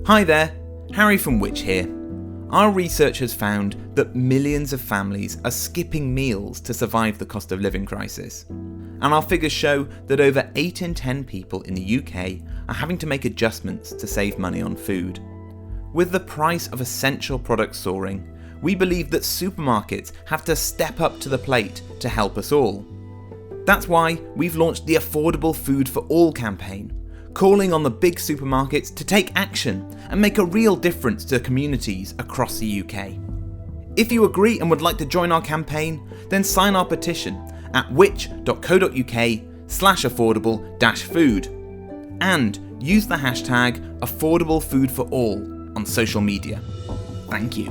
Hi there, Harry from Which here. Our research has found that millions of families are skipping meals to survive the cost of living crisis. And our figures show that over 8 in 10 people in the UK are having to make adjustments to save money on food. With the price of essential products soaring, we believe that supermarkets have to step up to the plate to help us all. That's why we've launched the Affordable Food for All campaign, calling on the big supermarkets to take action and make a real difference to communities across the UK. If you agree and would like to join our campaign, then sign our petition at which.co.uk/affordable-food and use the hashtag AffordableFoodForAll on social media. Thank you.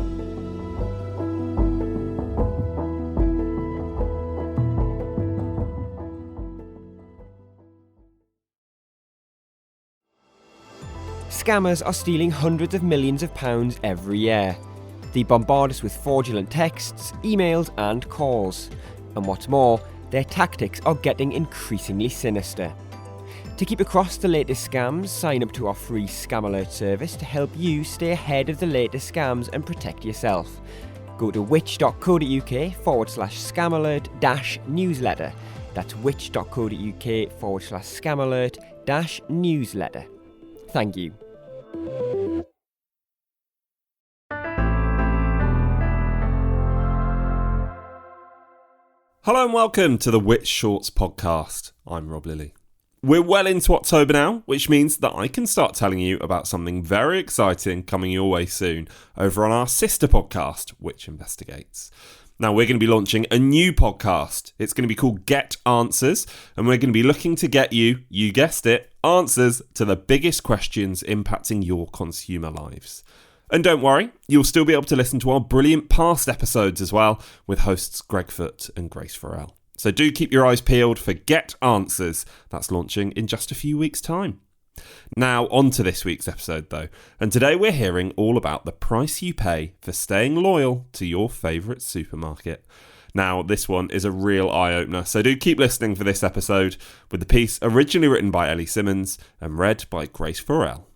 Scammers are stealing hundreds of millions of pounds every year. They bombard us with fraudulent texts, emails and calls. And what's more, their tactics are getting increasingly sinister. To keep across the latest scams, sign up to our free Scam Alert service to help you stay ahead of the latest scams and protect yourself. Go to which.co.uk/scamalert-newsletter. That's which.co.uk/scamalert-newsletter. Thank you. Hello and welcome to the Which Shorts podcast. I'm Rob Lilly. We're well into October now, which means that I can start telling you about something very exciting coming your way soon over on our sister podcast, Which Investigates. Now, we're going to be launching a new podcast. It's going to be called Get Answers, and we're going to be looking to get you guessed it, answers to the biggest questions impacting your consumer lives. And don't worry, you'll still be able to listen to our brilliant past episodes as well, with hosts Greg Foot and Grace Farrell. So do keep your eyes peeled for Get Answers. That's launching in just a few weeks' time. Now, on to this week's episode though, and today we're hearing all about the price you pay for staying loyal to your favourite supermarket. Now, this one is a real eye-opener, so do keep listening for this episode, with the piece originally written by Ellie Simmons and read by Grace Farrell.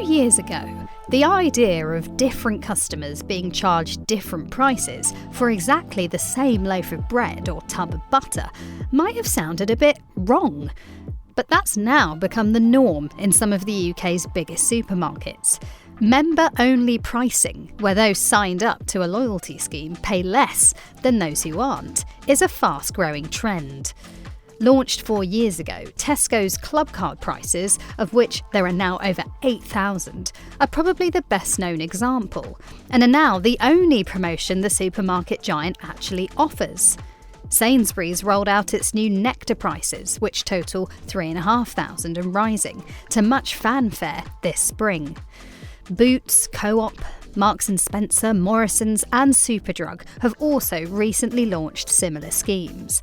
Years ago, the idea of different customers being charged different prices for exactly the same loaf of bread or tub of butter might have sounded a bit wrong. But that's now become the norm in some of the UK's biggest supermarkets. Member-only pricing, where those signed up to a loyalty scheme pay less than those who aren't, is a fast-growing trend. Launched 4 years ago, Tesco's club card prices, of which there are now over 8,000, are probably the best known example, and are now the only promotion the supermarket giant actually offers. Sainsbury's rolled out its new Nectar prices, which total 3,500 and rising, to much fanfare this spring. Boots, Co-op, Marks & Spencer, Morrison's and Superdrug have also recently launched similar schemes.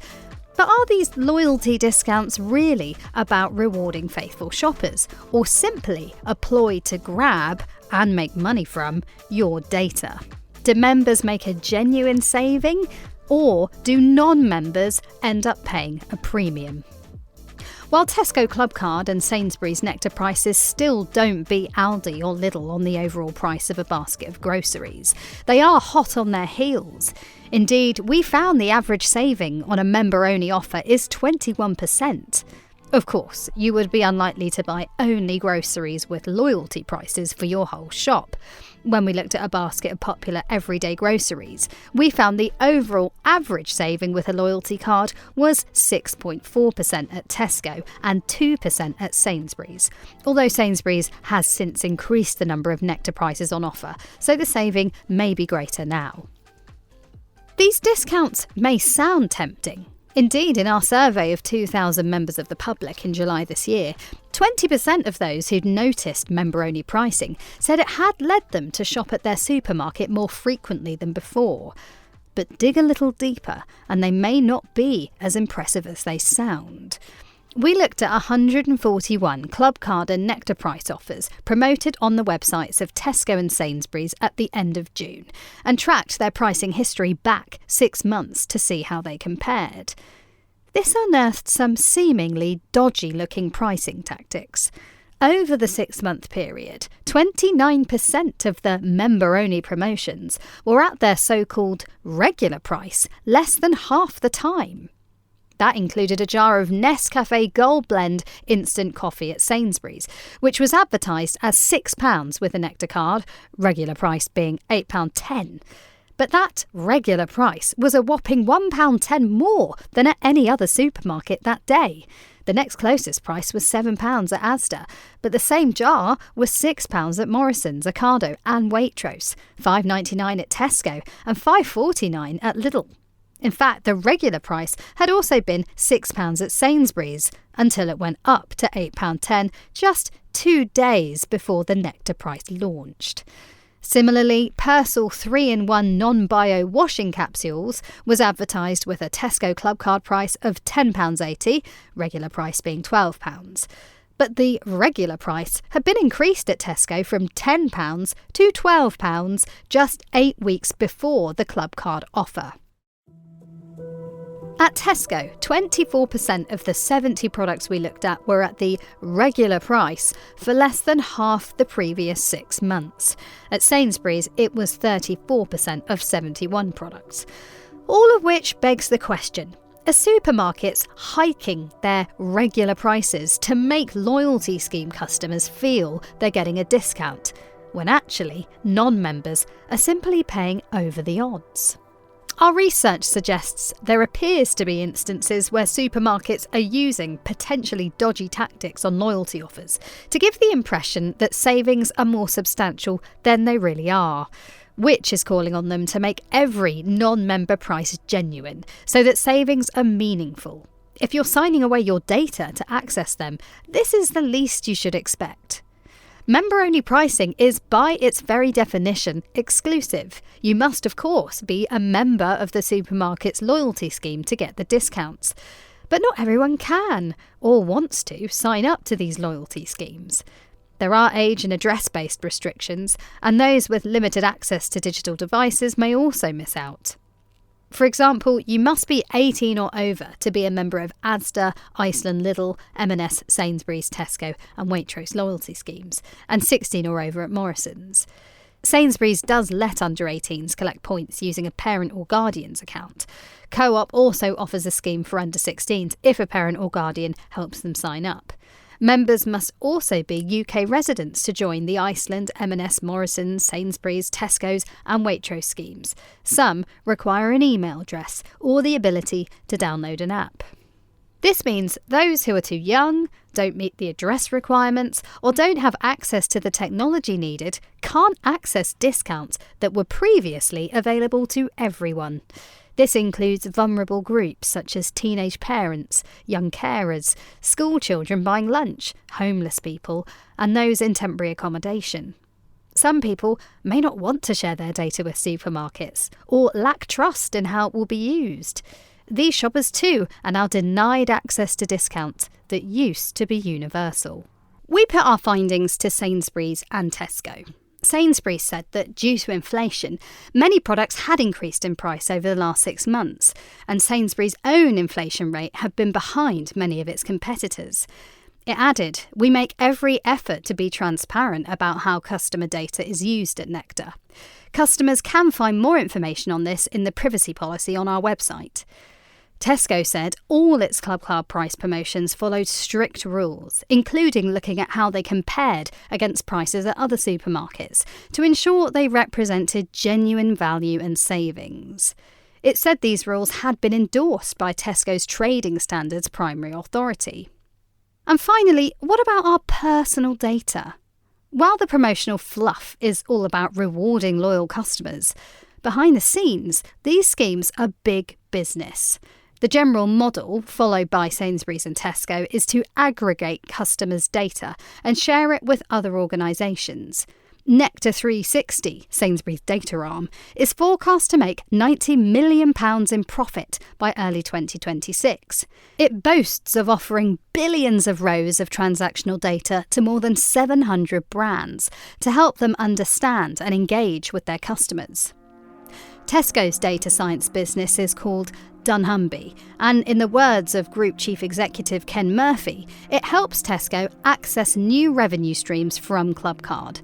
But are these loyalty discounts really about rewarding faithful shoppers, or simply a ploy to grab and make money from your data? Do members make a genuine saving, or do non-members end up paying a premium? While Tesco Clubcard and Sainsbury's Nectar prices still don't beat Aldi or Lidl on the overall price of a basket of groceries, they are hot on their heels. Indeed, we found the average saving on a member-only offer is 21%. Of course, you would be unlikely to buy only groceries with loyalty prices for your whole shop. When we looked at a basket of popular everyday groceries, we found the overall average saving with a loyalty card was 6.4% at Tesco and 2% at Sainsbury's. Although Sainsbury's has since increased the number of Nectar prices on offer, so the saving may be greater now. These discounts may sound tempting. Indeed, in our survey of 2,000 members of the public in July this year, 20% of those who'd noticed member-only pricing said it had led them to shop at their supermarket more frequently than before. But dig a little deeper and they may not be as impressive as they sound. We looked at 141 Club Card and Nectar price offers promoted on the websites of Tesco and Sainsbury's at the end of June and tracked their pricing history back 6 months to see how they compared. This unearthed some seemingly dodgy-looking pricing tactics. Over the 6-month period, 29% of the member-only promotions were at their so-called regular price less than half the time. That included a jar of Nescafe Gold Blend instant coffee at Sainsbury's, which was advertised as £6 with a Nectar card, regular price being £8.10. But that regular price was a whopping £1.10 more than at any other supermarket that day. The next closest price was £7 at Asda, but the same jar was £6 at Morrison's, Ocado and Waitrose, $5.99 at Tesco and $5.49 at Lidl. In fact, the regular price had also been £6 at Sainsbury's until it went up to £8.10 just 2 days before the Nectar price launched. Similarly, Persil 3-in-1 non-bio washing capsules was advertised with a Tesco Club Card price of £10.80, regular price being £12. But the regular price had been increased at Tesco from £10 to £12 just 8 weeks before the Club Card offer. At Tesco, 24% of the 70 products we looked at were at the regular price for less than half the previous 6 months. At Sainsbury's, it was 34% of 71 products. All of which begs the question, are supermarkets hiking their regular prices to make loyalty scheme customers feel they're getting a discount, when actually non-members are simply paying over the odds? Our research suggests there appears to be instances where supermarkets are using potentially dodgy tactics on loyalty offers to give the impression that savings are more substantial than they really are, which is calling on them to make every non-member price genuine so that savings are meaningful. If you're signing away your data to access them, this is the least you should expect. Member-only pricing is, by its very definition, exclusive. You must, of course, be a member of the supermarket's loyalty scheme to get the discounts. But not everyone can, or wants to, sign up to these loyalty schemes. There are age and address-based restrictions, and those with limited access to digital devices may also miss out. For example, you must be 18 or over to be a member of Asda, Iceland, Lidl, M&S, Sainsbury's, Tesco and Waitrose loyalty schemes, and 16 or over at Morrison's. Sainsbury's does let under 18s collect points using a parent or guardian's account. Co-op also offers a scheme for under 16s if a parent or guardian helps them sign up. Members must also be UK residents to join the Iceland, M&S, Morrison's, Sainsbury's, Tesco's and Waitrose schemes. Some require an email address or the ability to download an app. This means those who are too young, don't meet the address requirements, or don't have access to the technology needed can't access discounts that were previously available to everyone. This includes vulnerable groups such as teenage parents, young carers, school children buying lunch, homeless people, and those in temporary accommodation. Some people may not want to share their data with supermarkets or lack trust in how it will be used. These shoppers too are now denied access to discounts that used to be universal. We put our findings to Sainsbury's and Tesco. Sainsbury's said that due to inflation, many products had increased in price over the last 6 months, and Sainsbury's own inflation rate had been behind many of its competitors. It added, "We make every effort to be transparent about how customer data is used at Nectar. Customers can find more information on this in the privacy policy on our website." Tesco said all its Club Card price promotions followed strict rules, including looking at how they compared against prices at other supermarkets to ensure they represented genuine value and savings. It said these rules had been endorsed by Tesco's Trading Standards Primary Authority. And finally, what about our personal data? While the promotional fluff is all about rewarding loyal customers, behind the scenes, these schemes are big business. The general model, followed by Sainsbury's and Tesco, is to aggregate customers' data and share it with other organisations. Nectar 360, Sainsbury's data arm, is forecast to make £90 million in profit by early 2026. It boasts of offering billions of rows of transactional data to more than 700 brands to help them understand and engage with their customers. Tesco's data science business is called dunnhumby, and in the words of Group Chief Executive Ken Murphy, it helps Tesco access new revenue streams from Clubcard.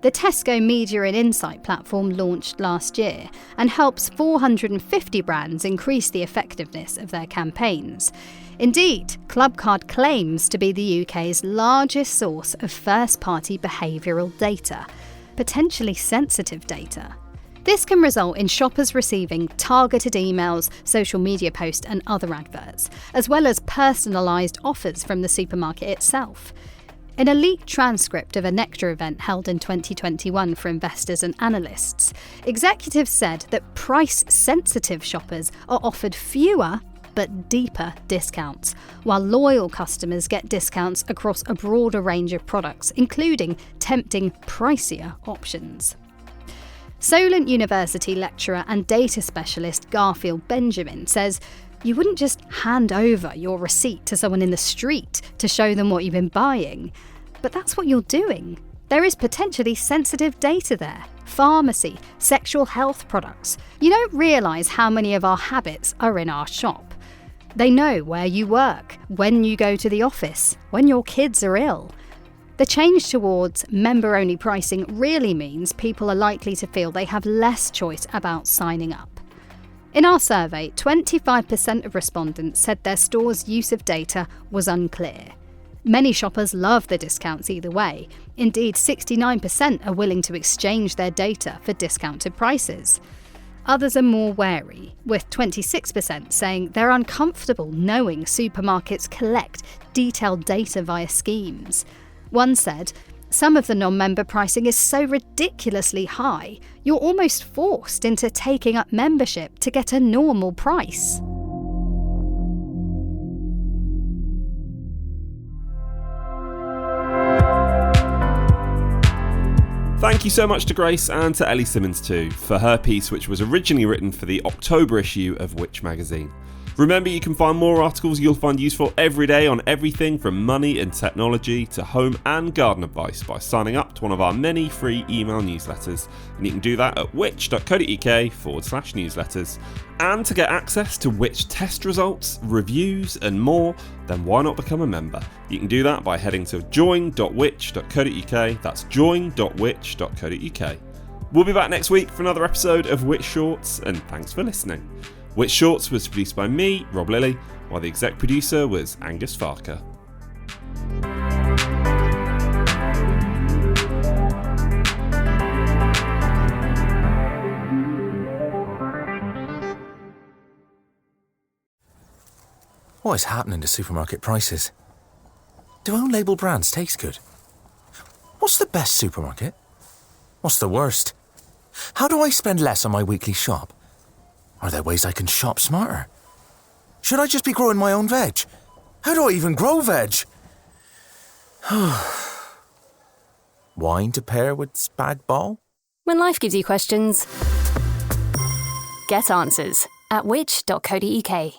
The Tesco Media and Insight platform launched last year and helps 450 brands increase the effectiveness of their campaigns. Indeed, Clubcard claims to be the UK's largest source of first-party behavioural data, potentially sensitive data. This can result in shoppers receiving targeted emails, social media posts and other adverts, as well as personalised offers from the supermarket itself. In a leaked transcript of a Nectar event held in 2021 for investors and analysts, executives said that price-sensitive shoppers are offered fewer but deeper discounts, while loyal customers get discounts across a broader range of products, including tempting pricier options. Solent University lecturer and data specialist Garfield Benjamin says, "You wouldn't just hand over your receipt to someone in the street to show them what you've been buying. But that's what you're doing. There is potentially sensitive data there. Pharmacy, sexual health products. You don't realise how many of our habits are in our shop. They know where you work, when you go to the office, when your kids are ill." The change towards member-only pricing really means people are likely to feel they have less choice about signing up. In our survey, 25% of respondents said their store's use of data was unclear. Many shoppers love the discounts either way. Indeed, 69% are willing to exchange their data for discounted prices. Others are more wary, with 26% saying they're uncomfortable knowing supermarkets collect detailed data via schemes. One said, "Some of the non-member pricing is so ridiculously high, you're almost forced into taking up membership to get a normal price." Thank you so much to Grace and to Ellie Simmons too, for her piece which was originally written for the October issue of Which magazine. Remember, you can find more articles you'll find useful every day on everything from money and technology to home and garden advice by signing up to one of our many free email newsletters. And you can do that at which.co.uk/newsletters. And to get access to Which test results, reviews and more, then why not become a member? You can do that by heading to join.which.co.uk. That's join.which.co.uk. We'll be back next week for another episode of Which Shorts, and thanks for listening. Which Shorts was produced by me, Rob Lilly, while the exec producer was Angus Farker. What is happening to supermarket prices? Do own-label brands taste good? What's the best supermarket? What's the worst? How do I spend less on my weekly shop? Are there ways I can shop smarter? Should I just be growing my own veg? How do I even grow veg? Wine to pair with spag bol? When life gives you questions, get answers at which.co.uk.